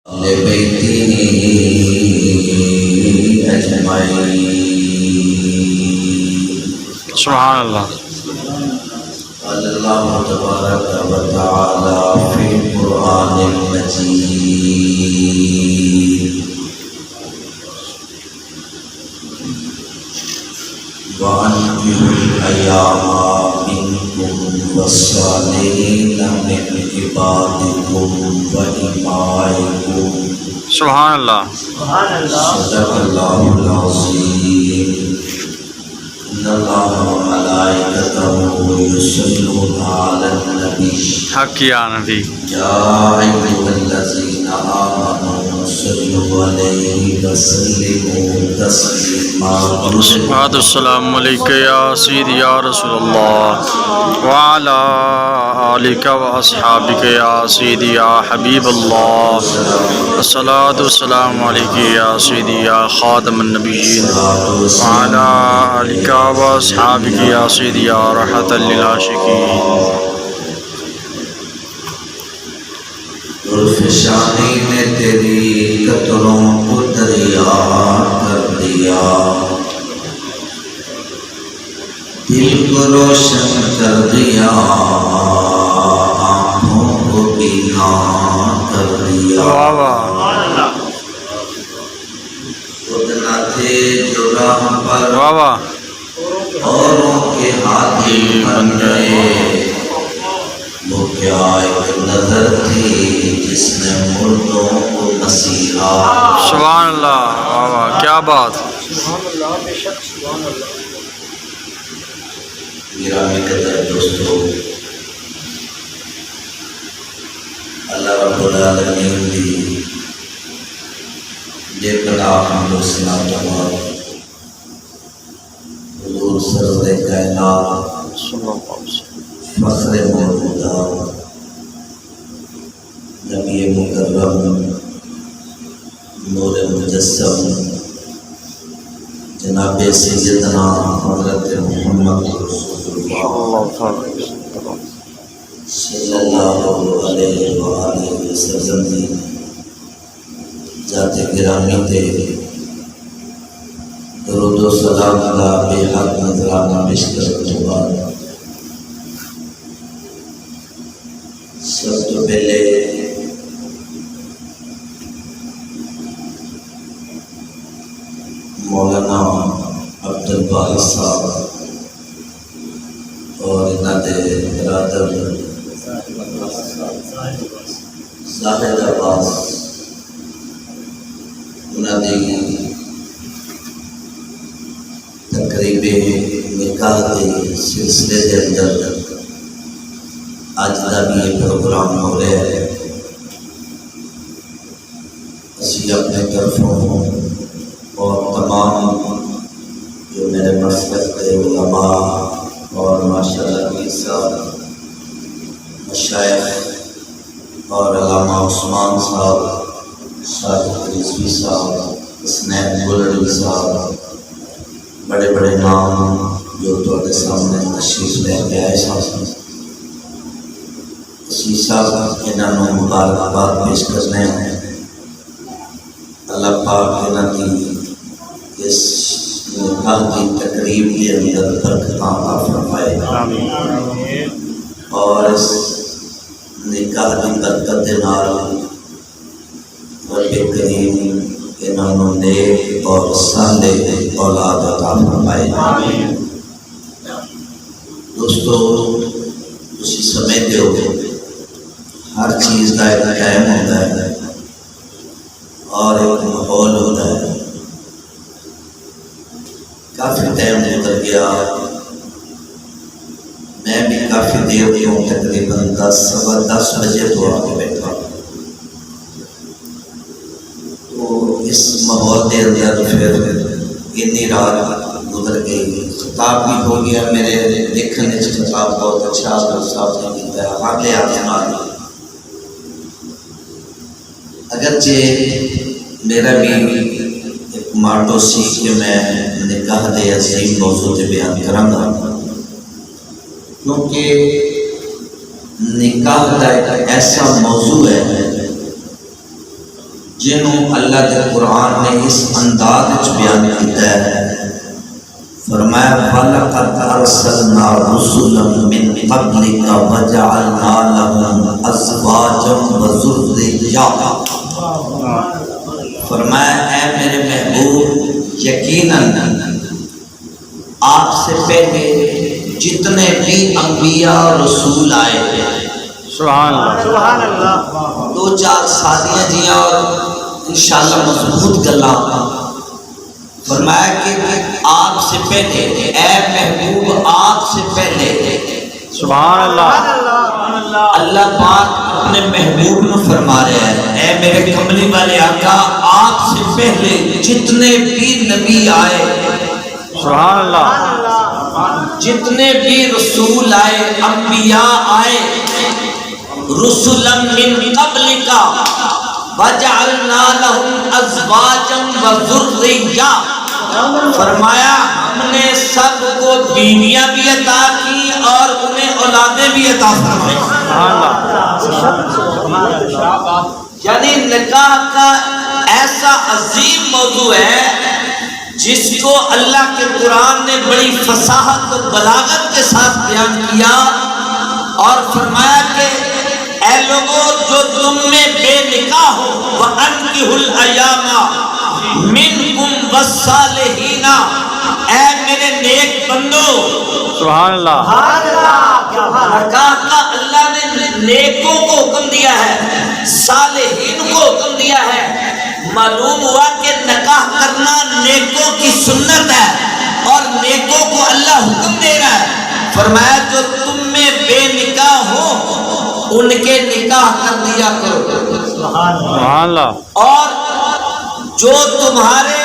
لبيته أجمعين. سبحان اللہ. قال الله تبارك وتعالى في القرآن المجيد: وأنكحوا الأيام منكم والصالحين من عبادكم وإمائكم. سبحان اللہ. صدق الله العظيم. إن الله وملائكته يصلون على النبي حق یا نبی. يا أيها الذين آمنوا صلوا عليه وسلموا تسليما. بعد السلام علیکہ یا سیدی یا رسول اللہ وعلی آلک و اصحابک یا سیدی یا حبیب اللہ. الصلاۃ والسلام علیکہ یا سیدی یا خاتم النبیین وعلی آلک و اصحابک یا سیدی یا رحمۃ للعاشقین. زلفشانی نے تیری قطروں کو دریا کر دیا، دل کو روشن کر دیا، آنکھوں کو بینا کر دیا. واہ واہ. خود نہ تھے جو راہ پر واہ واہ. اوروں کے ہاتھی بن گئے، وہ کیا ایک نظر تھی جس نے مردوں کو مسیحا. سبحان اللہ. واہ واہ. کیا بات. گرامی قدر دوستو، اللہ رب العالمین دی بے پناہ حمد و ثنا جواب حضور سرور کائنات فخر موجودہ نبی مکرم نور مجسم جناب سیدنا حضرت محمد رسول اللہ صلی اللہ علیہ وآلہ وسلم دی ذات گرامی تے درود و سلام کا بے حد نذرانہ پیش کرنے کے بعد سب تو پہلے مولانا عبدالباری صاحب اور انہاں دے برادر زاہد عباس انہاں دی تقریب نکاح دے سلسلے دے اندر آج کا بھی یہ پروگرام ہو رہا ہے. اسی اپنے طرفوں اور تمام جو میرے مسلک کے علماء اور ماشاءاللہ کی صاحب مشائخ اور علامہ عثمان صاحب، صادق رضوی صاحب، حسنین بلڑی صاحب، بڑے بڑے نام جو تھوڑے سامنے تشریف لے کے آئے صاحب صاحب انہوں نے مبارکباد پیش کرنے ہیں. اللہ پاک انہوں کی اس نکاح کی تقریب کے اندر برکتاں عطا فرمائے اور اس نکاح کی برکت کے نال رب کریم انہوں نے نیک اور صالح اولاد عطا فرمائے. دوستو اسی سمجھتے ہو ہر چیز کا ایک ٹائم ہوتا ہے اور ایک ماحول ہوتا ہے. کافی ٹائم گزر گیا، میں بھی کافی دیر ہوں، تقریباً 10 بجے تو آ کے بیٹھا. تو اس ماحول کے اندر پھر اتنی رات گزر گئی، خطاب بھی ہو گیا. میرے دیکھنے سے خطاب بہت اچھا صاحب نے کیتا ہے، اگلے آسمان. اگرچہ میرا بھی ایک ماٹو سی کہ میں نکاح دے عظیم موضوع تے بیان کراں گا، کیونکہ نکاح کا ایک ایسا موضوع ہے جنہوں اللہ کے قرآن نے اس انداز بیان کیتا ہے، فرمایا وَلَقَدْ أَرْسَلْنَا رُسُلًا مِّن قَبْلِكَ وَجَعَلْنَا لَهُمْ أَزْوَاجًا وَذُرِّيَّةً۔ فرمایا اے میرے محبوب، یقیناً آپ سے پہلے جتنے بھی انبیاء اور رسول آئے سبحان اللہ، دو چار سادیاں جیاں اور انشاءاللہ مضبوط گلاں، فرمایا کہ آپ سے پہلے اے محبوب آپ سے پہلے سبحان اللہ، اللہ پاک اپنے محبوب میں فرما رہے ہیں اے میرے کملی والے آقا آپ سے پہلے جتنے بھی نبی آئے، سبحان اللہ، جتنے بھی رسول آئے، انبیاء آئے، رسلا من قبلک وجعلنا لهم ازواجا وذرية، فرمایا ہم نے سب کو بیویاں بھی عطا کی اور انہیں اولادیں بھی عطا فرمائی۔ یعنی نکاح کا ایسا عظیم موضوع ہے جس کو اللہ کے قرآن نے بڑی فصاحت و بلاغت کے ساتھ بیان کیا اور فرمایا کہ اے لوگوں جو تم میں بے نکاح ہو وَأَنكِحُوا الْأَيَامَ مِنْكُمْ وَالصَّالِحِينَ، اے میرے نیک بندو، سبحان اللہ، نکاح کا اللہ نے نیکوں کو حکم دیا ہے، صالحین کو حکم دیا ہے۔ معلوم ہوا کہ نکاح کرنا نیکوں کی سنت ہے اور نیکوں کو اللہ حکم دے رہا ہے، فرمایا جو تم میں بے نکاح ہو ان کے نکاح کر دیا کرو، سبحان اللہ، اور جو تمہارے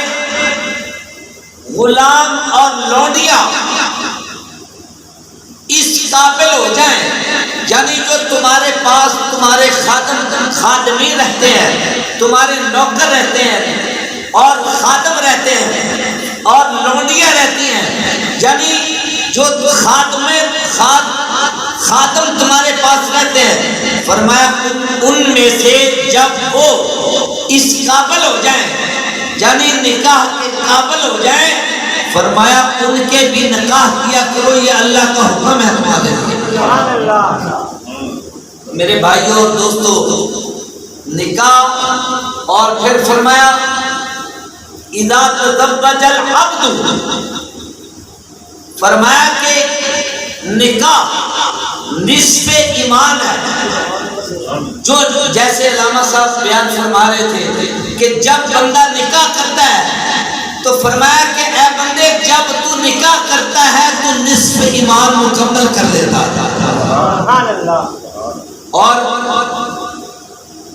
غلام اور لونڈیاں اس قابل ہو جائیں، یعنی جو تمہارے پاس تمہارے خادمین رہتے ہیں، تمہارے نوکر رہتے ہیں اور خادم رہتے ہیں اور لونڈیاں رہتی ہیں، یعنی جو خادم تمہارے پاس رہتے ہیں، فرمایا ان میں سے جب وہ اس قابل ہو جائیں یعنی نکاح کے قابل ہو جائیں، فرمایا ان کے بھی نکاح کیا کرو، یہ اللہ کا حکم ہے تمہارے لیے۔ میرے بھائیوں اور دوستوں، نکاح اور پھر فرمایا اذا تزوج العبد، فرمایا کہ نکاح نصف ایمان ہے، جو جیسے علامہ صاحب بیان فرما رہے تھے کہ جب بندہ نکاح کرتا ہے تو فرمایا کہ اے بندے جب تو نکاح کرتا ہے تو نصف ایمان مکمل کر دیتا ہے۔ اور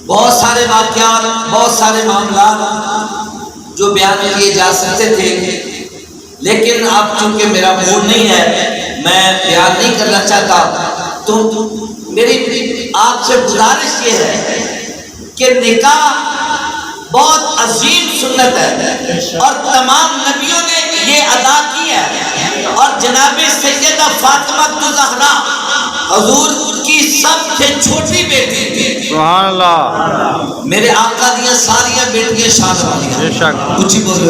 بہت سارے واقعات، بہت سارے معاملات جو بیان کیے جا سکتے تھے، لیکن اب چونکہ میرا موڈ نہیں ہے، میں بیان نہیں کرنا چاہتا، تو میری آپ سے گزارش یہ ہے کہ نکاح بہت عظیم سنت ہے اور تمام نبیوں نے یہ ادا کی ہے، اور جناب سیدہ فاطمہ الزہرا حضور کی سب سے چھوٹی بیٹی تھی، سبحان اللہ، میرے آقا دیا ساریاں بیٹیاں شان والیاں، بے شک، کچھ ہی بولے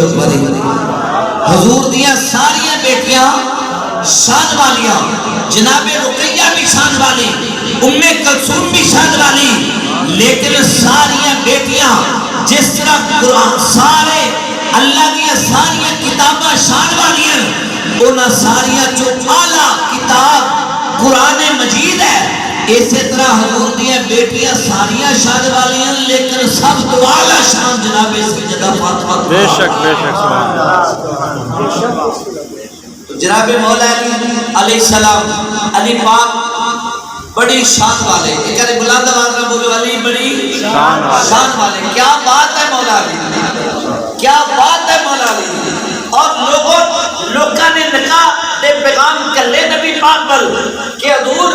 حضور دیا ساریاں بیٹیاں شان والیاں، جناب رقیہ بھی شان والی، ام کلثوم بھی شان والی، لیکن ساریاں بیٹیاں جس طرح قرآن سارے اللہ دیا ساریاں کتاباں شان والیاں، انہاں ساریاں جو اعلیٰ کتاب قرآن مجید ہے، اسی طرح حضور دیا بیٹیاں ساریاں شان والیاں، لیکن سب تو اعلیٰ شان جناب سیدہ فاطمہ، بے شک، بے شک، سبحان اللہ، جناب مولا علی علیہ السلام، علی پاک بڑی شان والے، ایک ارے بلند آواز میں بولو علی بڑی شان والے، کیا بات ہے مولا علی، کیا بات ہے مولا علی۔ اور لوگوں نے نکاح دے پیغام کلے نبی پاک پر کہ حضور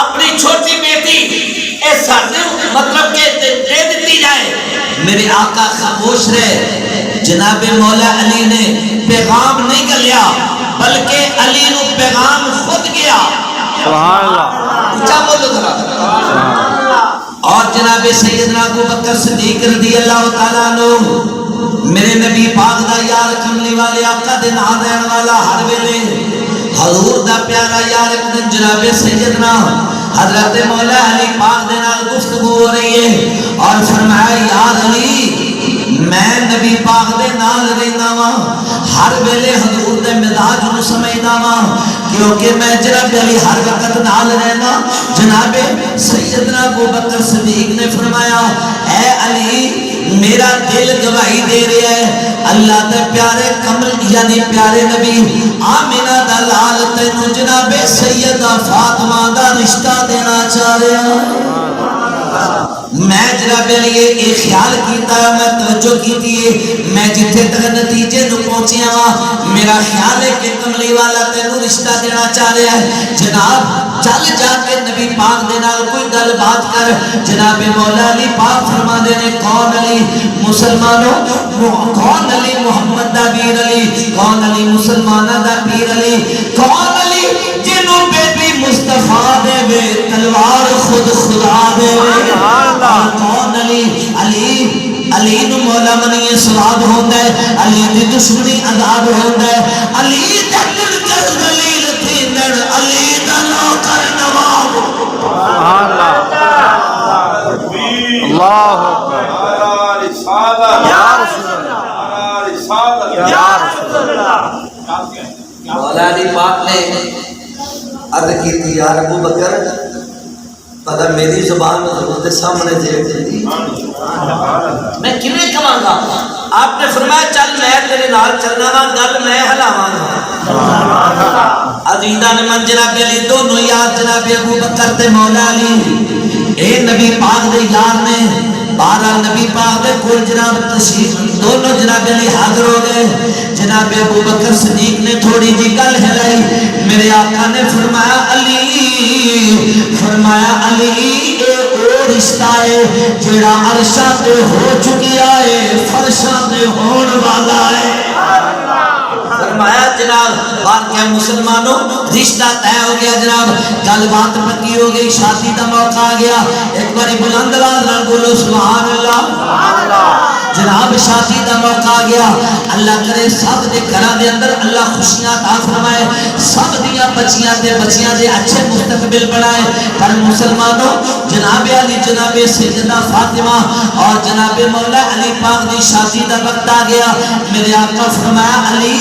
اپنی چھوٹی بیٹی ایسا مطلب کہ دے دیتی جائے، میرے آقا خاموش رہے، جناب مولا علی نے پیغام نہیں گلیا بلکہ علی نو پیغام خود گیا، سبحان اللہ، اچھا بولو ذرا، اور جناب سیدنا ابو بکر صدیق رضی اللہ تعالیٰ عنہ میرے نبی پاک دا یار کملی والے آقا دے نال رہن والا ہر ویلے حضور دا پیارا یار ایک دن جناب سیدنا حضرت مولا علی پاک دے نال گفتگو ہو رہی ہے اور فرمایا یار علی میں نبی پاک دے نال رہنا وا ہر ویلے حضور دے مزاج نو سمجھدا وا کیونکہ میں جناب علی ہر وقت نال رہنا. جناب سیدنا ابو بکر صدیق نے فرمایا اے علی میرا دل گواہی دے رہا ہے اللہ دے پیارے کمل یعنی پیارے نبی آمینہ دا لال تینوں جناب سیدہ فاطمہ دا رشتہ دینا چاہ رہا ہوں. میں جناب علی یہ خیال کیتا ہے میں توجہ کیتی ہے میں جتھے تک نتیجے نو پہنچیا ہاں میرا خیال ہے کہ کملی والا تینوں رشتہ دینا چاہ رہا ہے. جناب چل جا کے نبی پاک دے نال کوئی گل بات کر. جناب مولا علی پاک فرما دے نے کون علی مسلمانوں کون علی محمد دا پیر علی کون علی مسلمانہ دا پیر علی کون علی جنوں بیٹی مصطفیٰ دے وے تلوار خود خدا دے وے کون علی علی علی نو مولا منی سواد ہوندا ہے علی دی دشمنی عذاب ہوندا ہے علی دا دل کر دلیل تھیندڑ علی دا نوکر نواب اللہ یا رسول اللہ یا رسول اللہ. مولا علی پاک نے عرض کی تھی یا ابو بکر پتہ میری زبان میں حضور کے سامنے دیکھ دی میں کیویں کہاں گا. آپ نے فرمایا چل میں تیرے نال چلنا وا گل میں ہلاواں گا. عزیزان من جناب علی دونوں یار جناب ابو بکر تے مولا علی اے نبی پاک دے یار نے بارہ نبی پاک دے کول جناب تشریف دونوں جناب علی حاضر ہو گئے. جناب ابو بکر صدیق نے تھوڑی جی گل ہلائی میرے آقا نے فرمایا علی اے او رشتہ ہے جڑا عرشاں تے ہو چکیا ہے فرشاں تے ہون والا ہے. فرمایا جناب بات کیا مسلمانوں رشتہ طے ہو گیا جناب گل بات پکی ہو گئی شادی کا موقع آ گیا. ایک باری بلند آواز نال بولو سبحان اللہ. جناب شادی کا موقع آ گیا. اللہ کرے سب دے گھراں دے اندر اللہ خوشیاں عطا فرمائے سب دیاں بچیاں دے بچیاں دے اچھے مستقبل بنائے. پر مسلمانوں جناب علی جناب سیدہ فاطمہ اور جناب مولا علی پاک دی شادی کا وقت آ گیا. میرے آقا فرمایا علی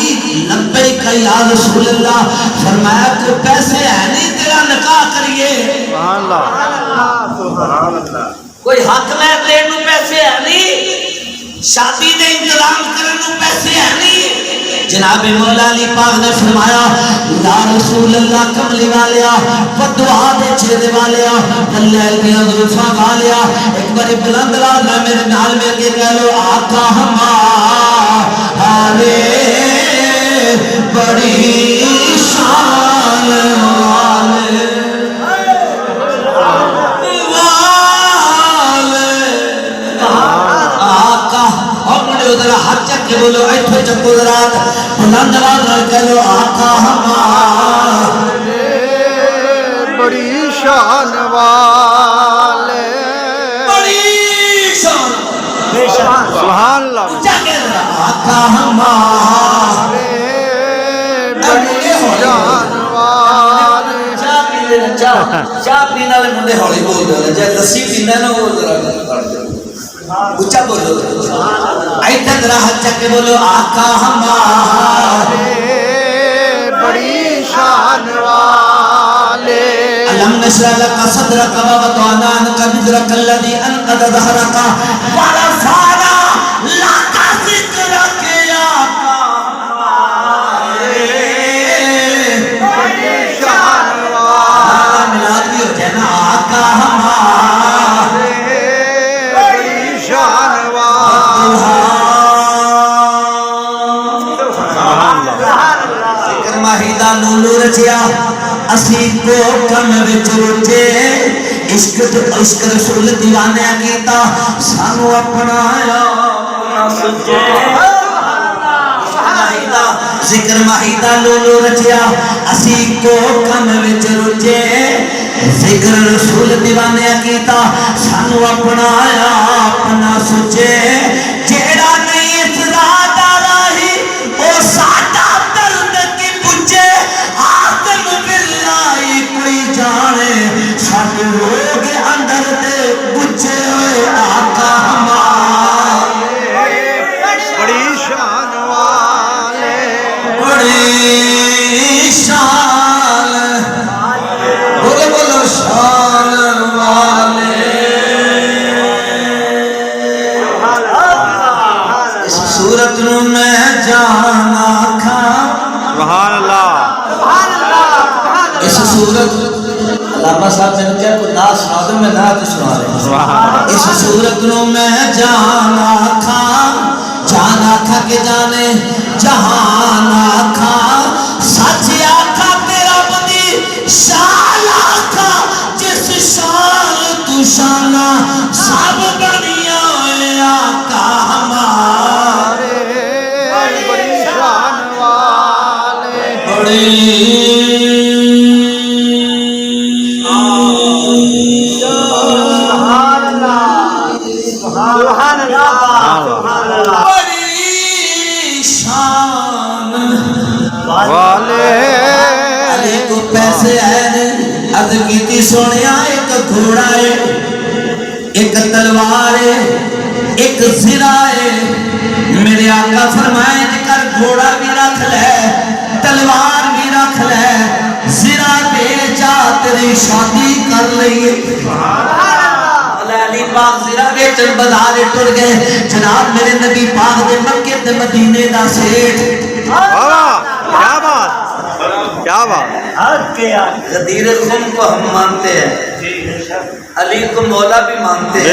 لبیک یا رسول اللہ. فرمایا کہ پیسے ہیں نہیں تیرا نکاح کریے سبحان اللہ کوئی حق میں دین نو پیسے ہیں نہیں شادی دے انتظام کرن نو پیسے ہیں نہیں. جناب مولا علی پاک نے فرمایا یا رسول اللہ کملی والیا بدعا دے چھیدے والیا واللیل میں ظلفاں والیا ایک باری بلند آواز میرے نال میں کے کہہ لو آقا ہمارے بڑی شان والے آقا اور مجھے ادھر ہاتھ چک کے بولو ایتھو چکو ذرا بلند آواز کہہ لو آقا ہمارے بڑی شان والے بڑی شان سبحان اللہ. آقا ہمارے بڑی شان والے چاہ پینے والے منڈے ہولی بول رہے ہیں جائے لسی پینا نا وہ ذرا اچھا بولو ایتھے ذرا ہاتھ چک کے بولو آقا ہمارے بڑی شان والے ألم نشرح لك صدرك ووضعنا عنك وزرك الذي أنقض ظهرك ورفعنا لك ذكرك يا ملاد بھی ہو جائے نا آقا ہمارے بڑی شان والے ذکر ماہیدہ نولو رچیا اسی کو کم وچ رچے عشق رسول دیوانے کیتا سانو اپنایا اپنا سجے ذکر ماہیدہ لولو رچیا اسی کو کم وچ رچے ذکر رسول دیوانے کیتا سانو اپنایا اپنا سوچے جیڑا نہیں اس ذات آلاہی او ساڈا درد کی پوچھے آدم باللہ کوئی جانے ساڈے روگ اندر دے پوچھے ہوئے آقا ہمارے بڑی شان والے بڑی شان بولو بولو شان والے اس صورت نو میں جانا کھا سبحان اللہ اس صورت علامہ صاحب نے کہا کوئی ناز سنا دو میں ناز سنا رہا ہوں اس صورت نو میں جانا کھا کہ جانے جہان آکھا سچ آکھا تیرا بدی شان آکھا جس شان تو شانہ سب بنیا ہوئے آقا ہمارے بڑی شان والے بڑی علی کو پیسے ہیں عرض کیتی سونیا ایک گھوڑا ہے ایک تلوار ہے ایک زرہ ہے میرے آقا فرمائے کر گھوڑا بھی رکھ لے تلوار بھی رکھ لے زرہ بیچا تیری شادی کر لئیے علی پاک زرہ بیچن بازار ٹر گئے جناب میرے نبی پاک دے مکے دے مدینے دا سیٹھ کیا بات کیا بات غدیر خم کو ہم مانتے ہیں علی کو مولا بھی مانتے ہیں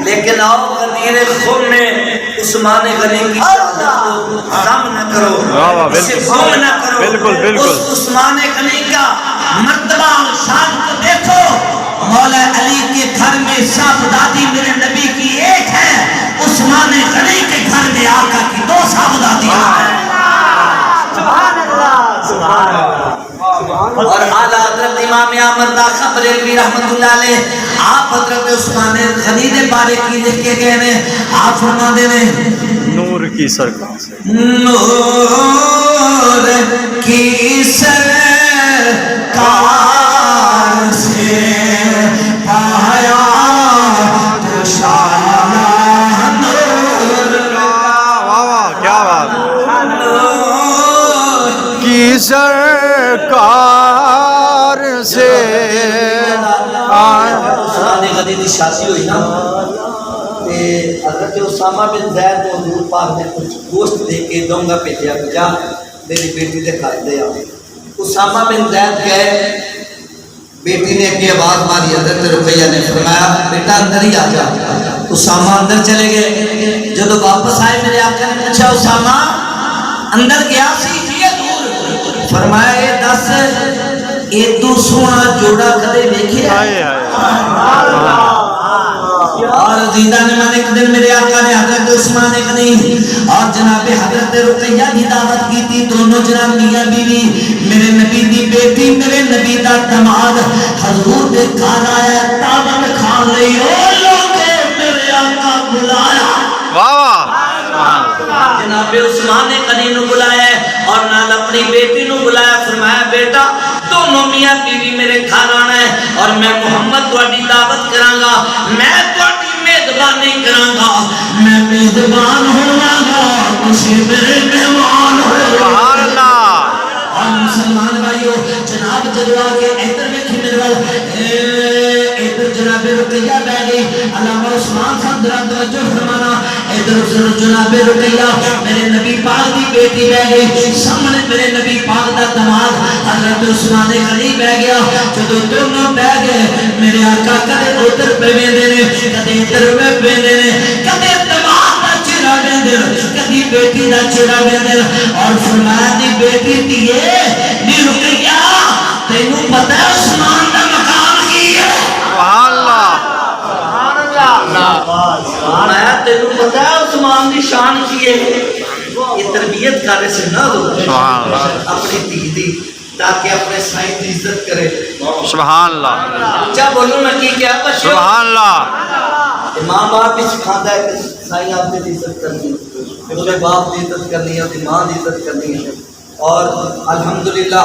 لیکن آؤ غدیر خم میں عثمان غنی کی شہادت کو غم نہ کرو اسے غم نہ کرو اس عثمان غنی کا مرتبہ شان کو دیکھو مولا علی کے گھر میں صاحبزادی میرے نبی کی ایک ہے عثمان غنی کے گھر میں آقا کی دو صاحبزادیاں ہیں اور اعلیٰ حضرت امام احمد رضا بریلوی رحمت اللہ علیہ آپ حضرت عثمان غنی دے بارے کی لکھ کے گئے ہیں آپ فرما دے رہے نور کی سرکار سے نور کی سرکار سے پایا تو شانا نور کیا بات کی سرکار سے عثمان غنی دی شادی ہوئی نا حضرت اسامہ بن زید کو حضور پاک نے کچھ گوشت دے کے دونگا بھیجا جا میری بیٹی دے کھا دے اسامہ بن زید گئے بیٹی نے اپنی آواز ماری حضرت رقیہ نے فرمایا بیٹا اندر ہی آ جا اسامہ اندر چلے گئے جب واپس آئے میرے آقا نے پوچھا اسامہ اندر گیا سی فرمایا اے دس اے تو سونا جوڑا کدے دیکھے اور عزیزہ نے من ایک دن میرے آقا نے حضرت عثمان غنی اور جناب حضرت رقیہ کی دعوت کی تھی دونوں جناب میاں بیوی میرے نبی دی بیٹی میرے نبی دا دماد حضور دے گھر آیا دعوت کھا لئی اور لوگے میرے آقا بلایا جناب عثمان غنی نو بلایا اور نال اپنی بیٹی نو بلایا فرمایا بیٹا دونوں میاں بیوی میرے گھر آنا ہے اور میں محمد تواڈی دعوت کراں گا میں تواڈی میزبانی کراں گا میں میزبان ہوواں گا تسی میرے مہمان ہو سبحان اللہ اور مسلمان بھائیو جناب جدوا کے ادھر ویکھی میرے وال ادھر جناب رقیہ بیٹھ گئی علامہ عثمان صاحب ذرا توجہ فرمانا ادھر جناب رقیہ میرے نبی پاک دی بیٹی بیٹھ گئی سامنے میرے نبی پاک دا دماد حضرت عثمان غنی بیٹھ گیا جدو دونوں بیٹھ گئے میرے آقا کدے ادھر پہ ویندے نے کدے ادھر پہ ویندے نے کدے دماد دا چہرہ ویندے کدی بیٹی دا چہرہ ویندے اور فرمایا دی بیٹی تیے نی رقیہ تینوں پتہ ہے عثمان دا مقام کی ہے سبحان اللہ میں تینوں پتہ ہے عثمان دی شان کی ہے یہ تربیت کر رہے سے نہ دو اپنی دھی دی تاکہ اپنے سائیں کی عزت کرے. سبحان اللہ اچھا بولو نا کی کیا بچوں سبحان اللہ ماں باپ بھی سکھاتا ہے کہ سائیں آپ نے عزت کرنی ہے, اس باپ کی عزت کرنی ہے, اس ماں کی عزت کرنی ہے. اور الحمدللہ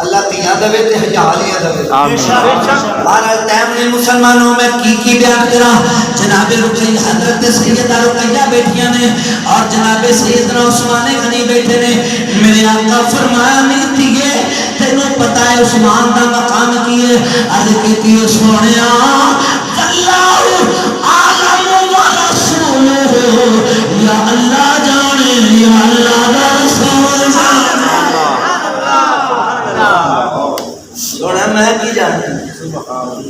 اللہ کی یاد ہے تے حالیاں دے. بہرحال ٹائم نے مسلمانوں میں کی بیان کرا. جناب رقیہ حضرت سیدہ رقیہ بیٹھیاں نے اور جناب سیدنا عثمان غنی بیٹھے نے. میرے آقا فرمایا نہیں تھیے تینوں پتہ ہے عثمان دا مقام کی ہے. عرض کی سونیا اللہ عالم و رسولہ, یا اللہ جانے یا اللہ دا رسول جانے. سونا میں کی جانے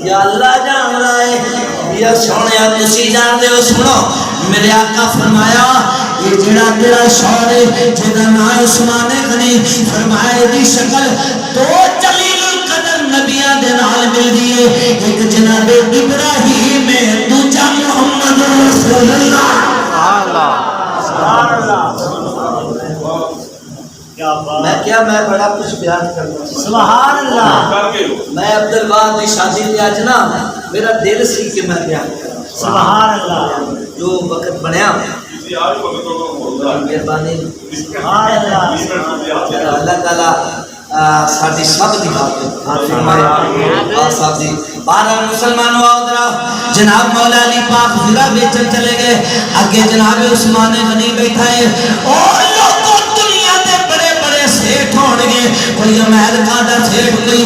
یا اللہ جان رہا ہے یا سونے تسی جان دے ہو. سنو میرے آقا فرمایا یہ جڑا تیرا شوہر ہے جدا نام عثمان غنی, فرمایا دی شکل دو جلیل القدر نبیاں دے نال مل دی ہے. ایک جناب ابراہیم ہے, دوجا محمد رسول اللہ. میں بڑا کچھ بیان کرتا ہوں. سبحان اللہ. میں عبدالباد کی شادی تے اج نا میرا دل سی کہ میں بیان کروں. سبحان اللہ. جو وقت بنیا مہربانی اللہ تعالیٰ ساری سب دی بارہ مسلمانوں آؤ جناب مولا علی پاک زرہ بیچن چلے گئے. آگے جناب عثمان غنی بیٹھا ہے. اور لوگوں دنیا دے بڑے بڑے سیٹھ ہونگے, کوئی امریکہ دا سیٹھ, کوئی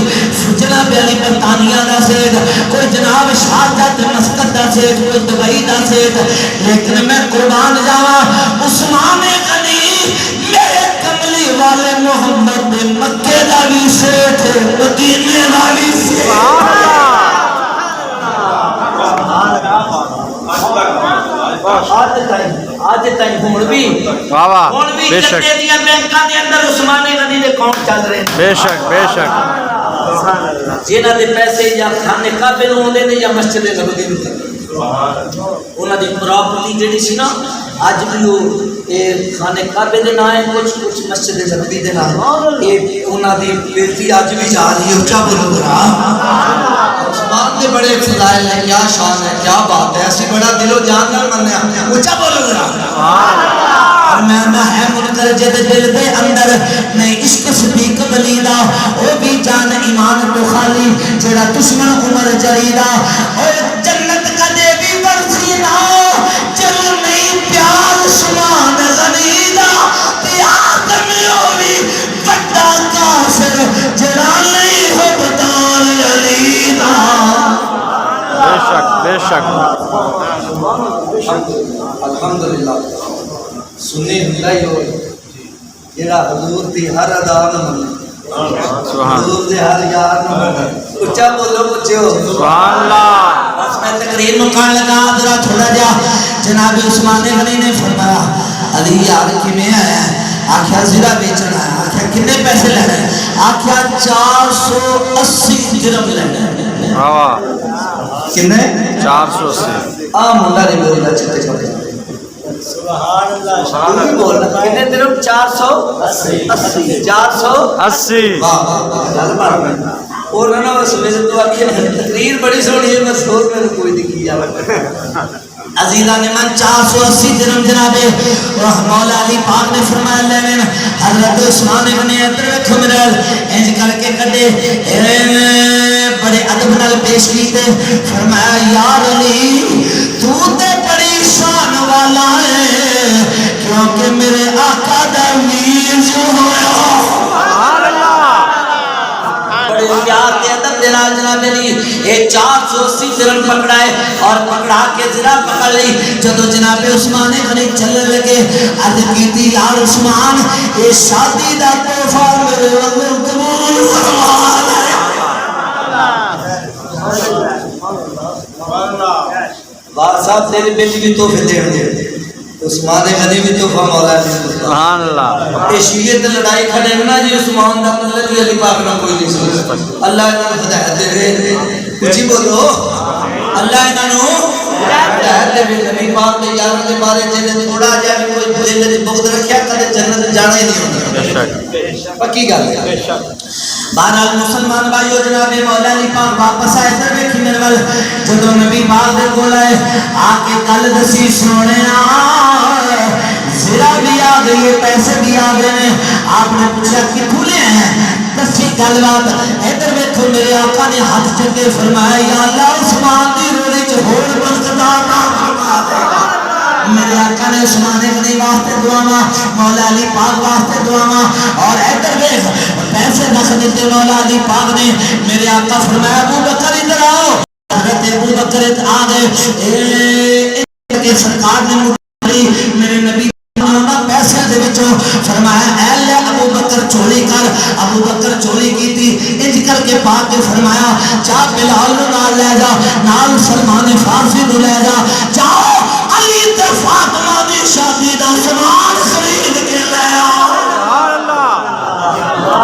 جناب علی برطانیہ دا سیٹھ, کوئی جناب شارجہ مسقط دا سیٹھ, کوئی دبئی دا سیٹھ. لیکن میں قربان جاوا عثمان غنی میرے کملی والے محمد نے مکے دا بھی سیٹھ, مدینے دا بھی سیٹھ. آج تائیں ہون بھی بے شک کتے دیا بینکاں دے اندر عثمان غنی دے اکاؤنٹ چل رہے ہیں. بے شک بے شک جنہاں دے پیسے یا خانے کعبے نوں ہوندے نے یا مسجد نبوی نوں ہوندے. انہاں دی پراپرٹی جڑی سی نا اج بھی وہ خانے کعبے دے نام ہے, کچھ مسجد نبوی دے نام. اے انہاں دی بیٹی اج بھی جا رہی ہے. اونچا بولو ذرا. عثمان دے بڑے فضائل ہیں, کیا شان ہے, کیا بات ہے, ایسی بڑا دل و جان نال منیا. اونچا بولو ذرا. اور میں ہے منکر جد دل دے اندر نہیں عشق صدیق ولی دا, او بھی جان ایمان تو خالی جڑا دشمن عمر جریدا. اور جنت کا دے بھی برسینا چل نہیں پیار عثمان غنی دا, تے آدم ہوئی بڑا کافر جڑا نہیں ہو بدار علی دا. بے شک بے شک. الحمدللہ سنی ہوندا ہی ہو جڑا حضور دی ہر ادا نہ منے, حضور دے ہر یار نہ منے. اونچا بولو بچو سبحان اللہ. بس میں تقریر مکان لگا ذرا تھوڑا جا. جناب عثمان غنی نے فرمایا علی یار کیویں آیا؟ آکھیا زرہ بیچنا ہے. آکھیا کتنے پیسے لینے؟ آکھیا 480 درہم لینے. کتنے؟ 480. آ منڈا نہیں بولنا چلتے چلتے. سبحان اللہ. بولنا کتنے درہم؟ 480. 480. گل بن اور نہ بس میں تو آخیا تقریر بڑی سونی ہے, میں سوچ میں کوئی دکھی جا. عزیزان من 480 درہم جناب مولا علی پاک نے فرمایا لینے. حضرت عثمان غنی ادھر ویکھو میرے انج کر کے کڈے بڑے ادب نال پیش کیتے. فرمایا یار علی تو تے بڑی شان والا ہے کیونکہ میرے آقا دا ویر جو ہویا. سبحان اللہ. بڑے پیار کے ادب دے نال جناب علی یہ 480 درہم پکڑائے اور پکڑا کے ذرا پکڑ لی. جدو جناب عثمان غنی چلنے لگے عرض کیتی یار عثمان یہ شادی دا تحفہ میرے رب قبول فرما لے. بار صاحب تیری بیٹی بھی تحفے دے دے. عثمان غنی بھی تحفہ مولا علی. سبحان اللہ. یہ شیعہ تے لڑائی کھڑے نا جی عثمان دا مطلب علی پاک نہ کوئی نہیں سمجھ. اللہ انہاں ہدایت دے. اچھی بولو. اللہ انہاں ہدایت دے. نبی پاک دے یاراں دے بارے جے تھوڑا جہا کوئی دل وچ بغض رکھیا کدے جنت جانا ہی نہیں ہونا. بے شک پکی گل ہے بہرحال مسلمان بھائیو جناب مولا علی پاک واپس آئے تے ویکھی میرے ول جدوں نبی پاک دے کول آئے آ کے گل دسی سونیا زرا بھی آ گئی ہے پیسے بھی آ گئے ہیں آپ نے پوچھا کتھوں لے ہیں دسی گل بات ادھر ویکھو میرے آقا نے ہاتھ چکے فرمایا یا اللہ عثمان دی روزی چ ہور برکت عطا فرما دے گا میرے آقا نے عثمان غنی واسطے دعاواں مولا علی پاک واسطے دعاواں اور ادھر دیکھ پیسے رکھ دیتے مولا علی پاک نے میرے آقا فرمایا ابو بکر ادھر آؤ حضرت ابو بکر آ گئے کہ سرکار نے میرے نبی پیسے دے وچوں فرمایا اے لے ابو بکر چوری کر ابو بکر چوری کیتی انج کر کے پاک نے فرمایا جا بلال نو نال لے جا نال سلمان فارسی نو لے جا جاؤ علی تے فاطمہ دی شادی دا سامان خرید کے لے آؤ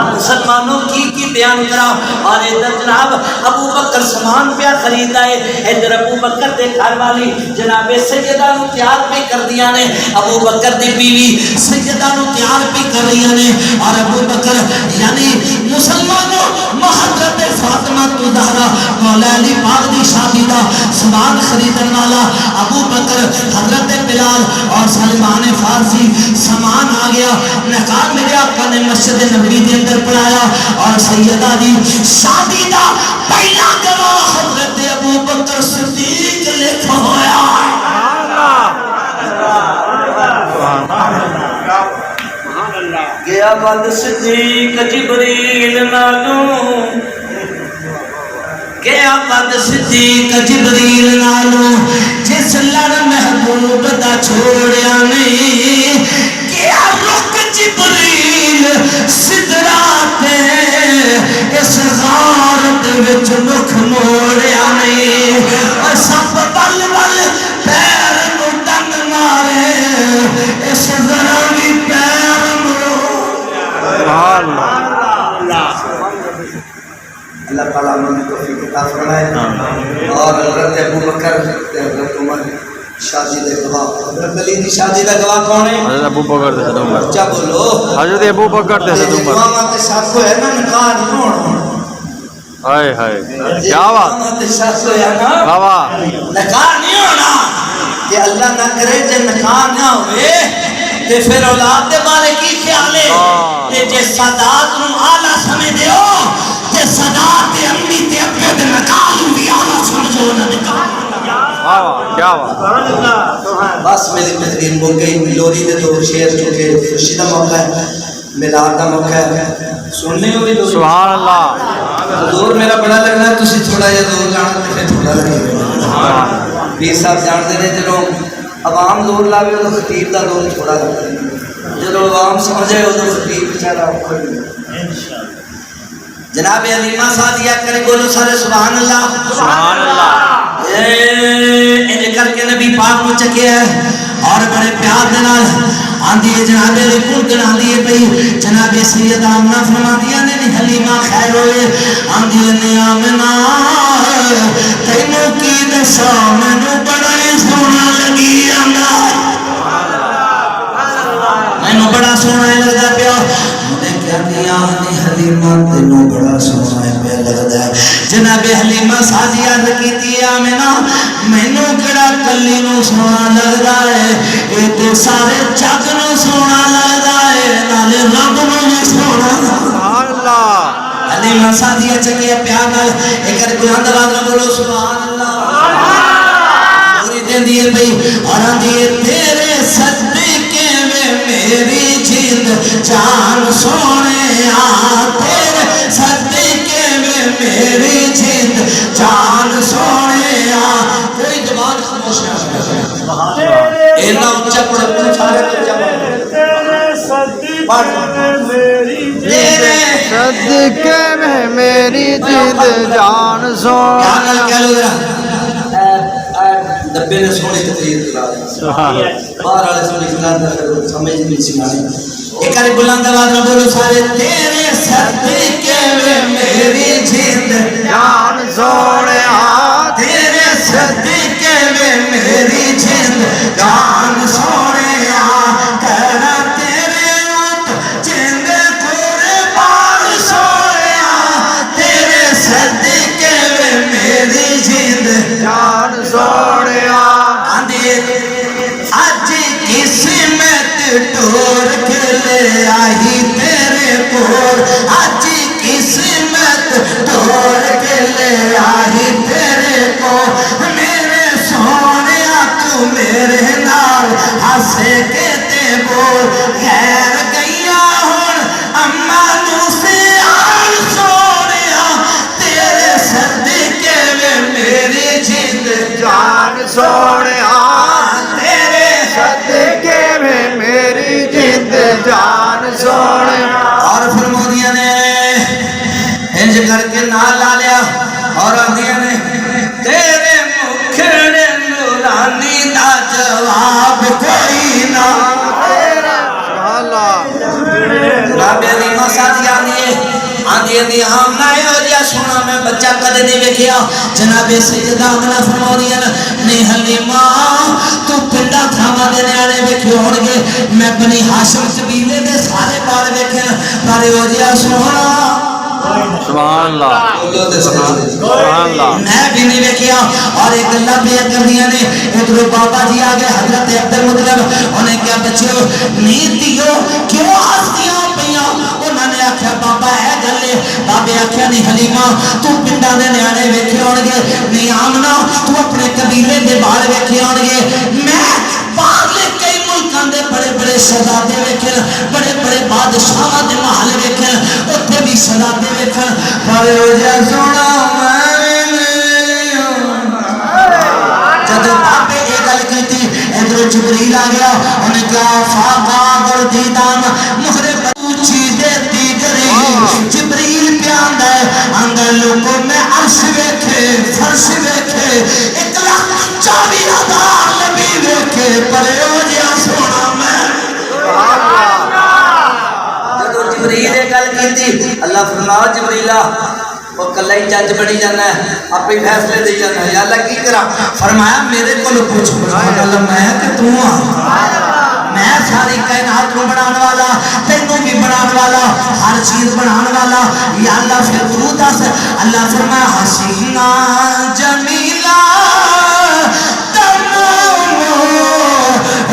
مسلمانوں کی بیان کرا اور ادھر جناب ابو بکر سامان پہ خرید آئے ادھر ابو بکر دے گھر والی جناب سیدہ نو تیار پہ کر دیا نے ابو بکر دی بیوی سیدہ نو تیار پہ کر رہی نے اور ابو بکر یعنی مسلمانوں حضرت فاطمہ تو زہرا مولا علی پاک دی شادی دا سامان خریدن والا ابو بکر حضرت بلال اور سلمان فارسی سامان آ گیا نکاح میرے آقا نے مسجد نبوی دے اندر پڑھایا اور سیدہ دی شادی دا پہلا گواہ حضرت ابو بکر صدیق لکھا ہویا گیا بعد صدیق جبریل نالوں گیا بعد صدیق جبریل نالوں جس لڑ محبوب دا چھوڑیا نہیں گیا رخ جبریل سدراتے اس غارت وچ رخ موڑیا نہیں اور سب بل بل پیر نو ڈنگ مارے اس ذرا بھی پیر اللہ تعالیٰ نے توفیق عطا فرمائے اور حضرت ابو بکر حضرت عمر شادی دے گواہ حضرت علی دی شادی دا گواہ کون ہے حضرت ابو بکر دے حضرت عمر کیا بولو حضرت ابو بکر دے حضرت عمر امامہ تے ساتھ ہوئے نا نکاح نہیں ہونا ہائے ہائے کیا بات امامہ تے ساتھ ہوئے نا بابا نکاح نہیں ہونا کہ اللہ نہ کرے جے نکاح نہ ہوئے تے پھر اولاد دے بارے کی خیال ہے تے جے سادات نو آلہ سمجھ دیو تے سادات تے امی تے ابے دے نکاح نو بھی آلہ سمجھو نہ نکاح کیا بات بس میری تقریر ہو گئی لوری دے دو شعر چونکہ خوشی دا موقع ہے میلاد دا موقع ہے سننے ہوئی لوری سبحان اللہ حضور میرا بڑا لگنا ہے تسی تھوڑا یا دور جانا تے پھر تھوڑا لگے پیر صاحب جانتے ہیں جنہوں عوام دور لاوے ہو تو خطیب دا دور تھوڑا لگتا ہے جنہوں عوام سمجھے ہو تو خطیب بچارہ جناب علیمہ سعدیہ کرے بولو سارے سبحان اللہ سبحان اللہ انج کر کے نبی پاک کو چکے ہے اور بڑے پیار دے نال آندھی ہے جناب علی کول گنا دی پئی جناب سیدہ آمنہ فرما دیا نے حلیمہ خیر ہوئے آندھی نے آمنہ تینوں کی دسا مینوں بڑا سونا لگی آندا مینوں بڑا سونا لگدا پیا حلیمہ تینوں بڑا سونا پہ لگتا ہے جناب حلیمہ سازیہ رکیتی آمنہ مینوں کڑا کلی نو سونا لگتا ہے اے تے سارے جگ نو سونا لگتا ہے نالے رب نو بھی سونا سبحان اللہ حلیمہ سازیہ چکے پیار نال ایک بلند آواز نال بولو سبحان اللہ پوری دین دیے بھئی اور دیے تیرے صدقے میں میری جیت جان سونے تیرے صدقے میں میری جیت جان سونے کوئی زبان خاموش نہ اینا اونچا پڑھو سارے تیرے صدقے میں میری جیت جان سونے کیا نال کہہ لو ذرا دبے نے سونی تقریر کرا دی باہر والے سونی کرا دی سمجھ نہیں سی مانی ایک بار بلند آواز میں بولو سارے تیرے صدقے میں میری جیت جان سونے تیرے صدقے میں میری جیت جان سونے کہنا تیرے اوت جند ٹور کے لے آئی تیرے کول اج قسمت ٹور کے لے آئی تیرے کول میرے سونیا تو میرے نال ہسے کے تے بول خیر گئیا ہن اما نو سیال سونیا تیرے صدقے میں میری جند جان سونے تیرے صدقے میں میری جند جان سونے اور فرمودیاں نے انج کر کے نال لا لیا اور آندیاں نے تیرے مکھڑے نورانی دا جواب کوئی نہ جناب علیمہ ساتھی آندی آمنا ہے اور یا سونا میں بچہ کدے نہیں ویکھیا جناب سیدہ آمنہ فرمودیاں نہیں حلیمہ تو پنڈا تھاواں دے نیانے ویکھے ہونگے میں بنی ہاشم قبیلے دے سارے بال ویکھے پر او جیا سونا سبحان اللہ سبحان اللہ میں بھی نہیں ویکھیا اور ایک اللہ بھی کردیاں نے ادھر بابا جی آگے حضرت عبد المطلب انہیں کیا بچو نیتیو کیوں ہستیاں پیاں انہوں نے آکھیا بابا ہے گلے بابے آکھیا نہیں حلیمہ تو پنڈا دے نیانے ویکھے ہونگے نہیں آمنا تو اپنے قبیلے دے بال ویکھے ہونگے میں باہر کئی ملکان دے بڑے بڑے شہزادے ویکھن بڑے بڑے بادشاہاں دے محل ویکھن اوتھے بھی شہزادے ویکھن پر او جا سونا جب بابے یہ گل کی تھی ادھر جبریل آ گیا انہیں کہا فاقا گردیدان مہرے پوچھی دیتی گری جبریل پیان دے اندر لوگوں میں عرش ویکھے فرش ویکھے 1,40,000 نبی ویکھے پرے ہو جیا سونا میں جب جبریل یہ گل کی تھی اللہ فرماؤ جبریلہ وہ کلہ ہی جج بڑی جانا ہے آپ ہی فیصلے دے جانا ہے یا اللہ کی کرا فرمایا میرے کو لو پوچھ اللہ میں کہ تو میں ساری کائنات کو بنانے والا تینوں بھی بنانے والا ہر چیز بنانے والا یا اللہ پھر تو دس اللہ فرمایا حسینہ جمیلہ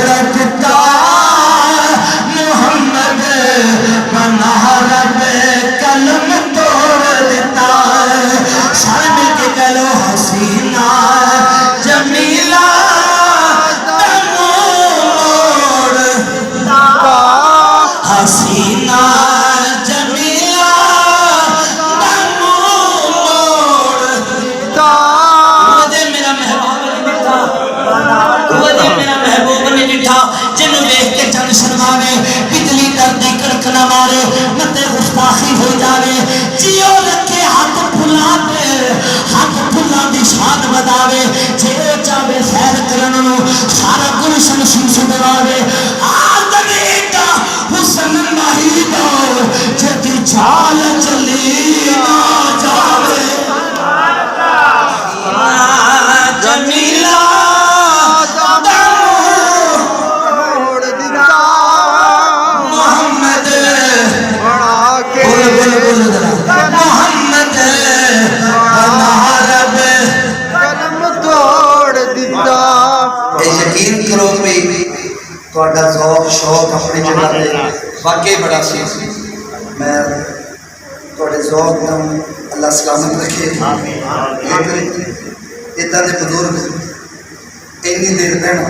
رکھتا محمد بنا رب کلم توڑ دیتا سارے مل کے کہہ لو حسینہ جمیلہ تمور حسینہ جمیلہ تمور مجھے میرا محبوب نہیں ڈٹھا جنوں دیکھ کے چند شرماوے بجلی ڈردی کڑکنا مارے متے گستاخی ہو جاوے جیو لکھے ہاتھ پھلا دے ہاتھ پھلا دی شان بداوے جے چاہے سیر کرنو سارا گلشن شمس دراوے آدمیتا حسن ماہی دو جے دی چال چلی نہ جاوے جمیلہ محمد رب قلم توڑ دیتا یقین کرو بھی تھوڑا ذوق شوق اپنی جگہ پہ واقعی بڑا سی میں تھوڑے ذوق نہ اللہ سلامت رکھے اتنا دے بزرگ اینی دیر بہنا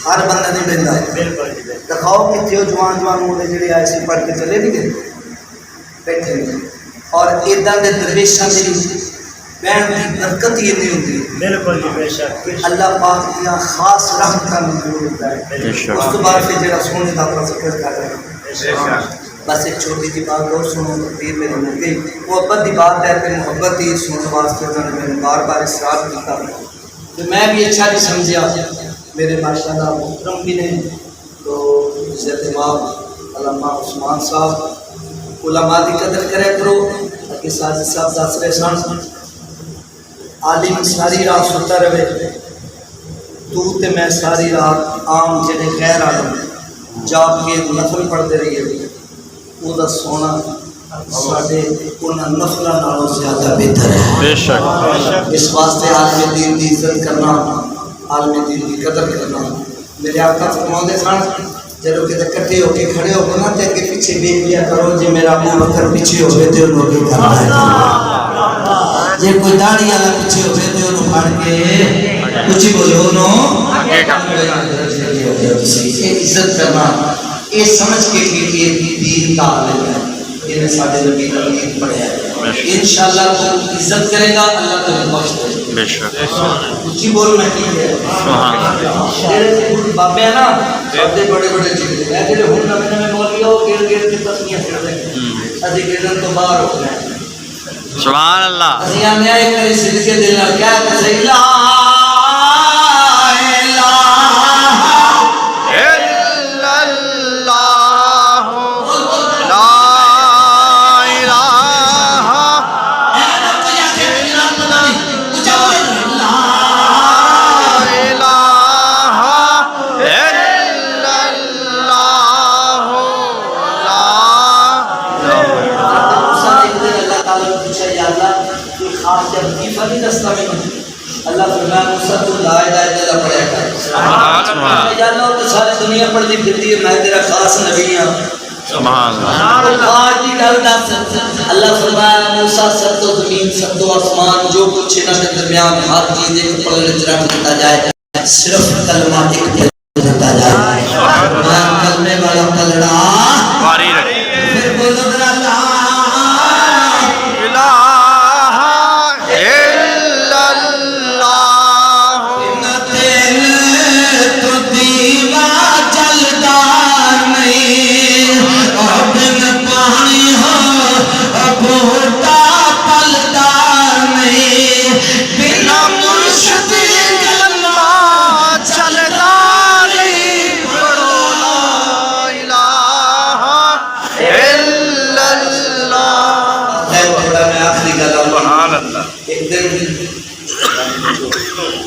ہر بندہ نہیں بہندا دکھاؤ کہ جو جوان مولے جڑے آئے سی پڑھ کے چلے نہیں گئے بیٹھے نہیں اور ادھر دے درویشاں دی بہن کی برکت ہی نہیں ہوتی بالکل جی بے شک اللہ پاک دیا خاص رحمتاں نزول ہوتا ہے اس تو بعد پھر جڑا سونے دا اپنا ذکر کر رہے ہیں بس ایک چھوٹی سی بات اور سنو تقدیر میری مل گئی محبت دی بات ہے پھر محبت ہی سننے واسطے انہوں نے بار بار اصرار کیا تو میں بھی اچھا نہیں سمجھا میرے ماشاءاللہ محترم بھی نے تو عزت امام علامہ عثمان صاحب علماء دی قدر کرے کرو تاکہ ساجد صاحب دس رہے سن عالم ساری رات ستا رہے تو تے میں ساری رات عام جڑے غیر عالم جاپ کے نفل پڑھتے رہیے وہ دا سونا ساڑھے انہاں نفلہ نالوں زیادہ بہتر ہے بے شک اس واسطے عالم دین کی عزت کرنا عالم دین کی قدر کرنا میرے آقا فرماتے سن جب کتے کٹے ہو کے کھڑے ہو گے نا تے اگے پیچھے دیکھ لیا کرو جی میرا ابو بکر پیچھے ہو گئے تے انہوں نے کرنا ہے جی کوئی داڑھی والا پیچھے ہو گئے تے انہوں پھڑ کے کچھ بولو انہوں یہ عزت کرنا یہ سمجھ کے کہ یہ دین کا عالم ہے یہ سارے نبی کا دین پڑھا ہے انشاءاللہ تو عزت کرے گا اللہ تمہیں بخش دے گا بے شک کچھ بولنا کی ہے بابے ہیں نا بابے بڑے بڑے چیز ہے جڑے ہن نویں نویں مولوی ہو گیر گیر کے تسمیہ پڑھ رہے ہیں اسی گردن تو باہر ہو گئے سبحان اللہ اسی ہم ایک کری صدقے دل نال کیا کہ لا اللہ فرمایا موسیٰ تو لا الہ الا اللہ پڑھیا کر یا اللہ تو ساری دنیا پڑھتی پھرتی ہے میں تیرا خاص نبی ہوں سبحان اللہ آج کی گل دس اللہ فرمایا موسیٰ سب تو زمین سب تو آسمان جو کچھ انہاں کے درمیان ہر چیز ایک پلڑے وچ رکھ دیتا جائے صرف کلمہ ایک دیتا جائے کلمے والا پلڑا واری رکھے پھر بولو ذرا لا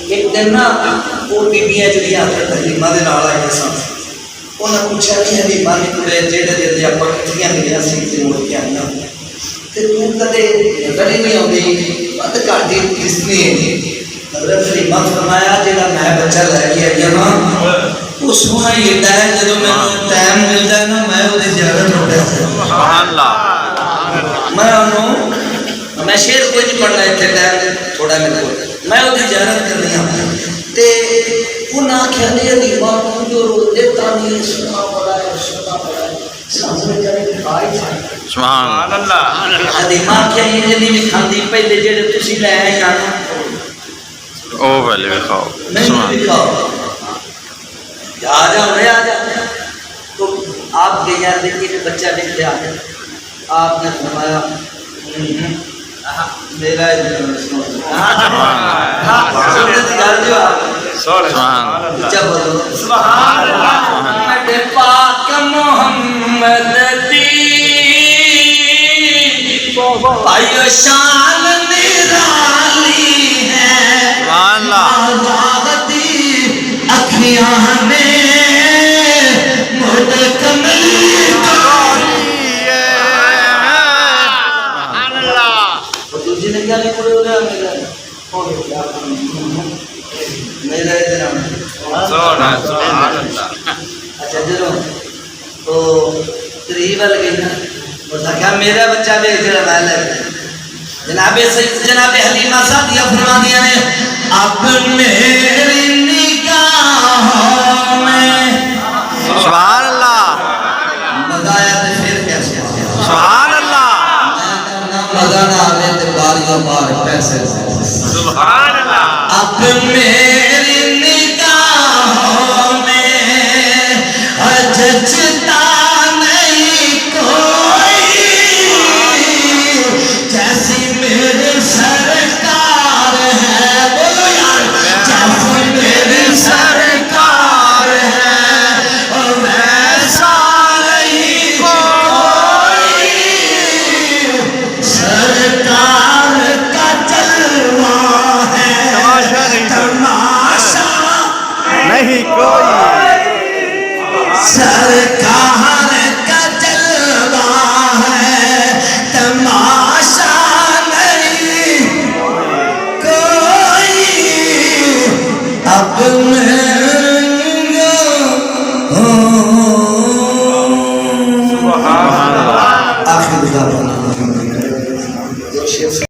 ایک دن نا وہ بیبیاں جڑیاں حلیمہ دے نال آئیاں سن انہاں پوچھا کہ حلیمہ نے کڑے جڑے جڑے اپاں کٹھیاں گئیاں سی تے مڑ کے آئیاں تے تو کدے نظر ہی نہیں آندی بند گاڑی کس نے حضرت حلیمہ فرمایا جڑا میں بچہ لے کے آئی نا وہ سونا ہی ایڈا ہے جدوں مینوں ٹائم ملدا ہے نا میں اودی زیارت ہوتا سبحان اللہ میں انہوں میں شیر کوئی نہیں پڑھنا اتنے ٹائم تھوڑا میرے کو میں وہ زیارت کرنی ہوں تے انہاں آکھیا نے حلیمہ کو جو روزے تانی سنا پڑا ہے سامنے کرے کھائی تھا سبحان اللہ حلیمہ آکھیا یہ نہیں بھی کھاندی پہلے جڑے تسی لے آئے نا او پہلے بھی کھاؤ نہیں بھی کھاؤ آ جاؤ رے آ جاؤ تو آپ گئے یار دیکھیے کہ بچہ دیکھتے آ گیا آپ نے فرمایا میرا پاک محمد بھائیو شان نرالی ہے اکھیاں میں مجھ کملی میرا اچھا چلو تو قریب وال گئی نا اس نے کہا میرا بچہ بھی جڑا میں لے جناب حلیمہ سعدیہ فرماندیاں نے اب میری نگاہوں میں سبحان اللہ مزہ آیا تو پھر کیسے سبحان اللہ مزہ نہ آئے تو باریوں بار پیسے سبحان اللہ اب میری نگاہوں میں جچتا نہیں کوئی جیسی میرے سرکار ہے بولو یار جیسی میرے سرکار ہے ویسا نہیں کوئی سرکار کا جلوہ ہے تماشا نہیں کوئی سرکار کا جلوہ ہے تماشا نہیں کوئی اب میں ایک شیخ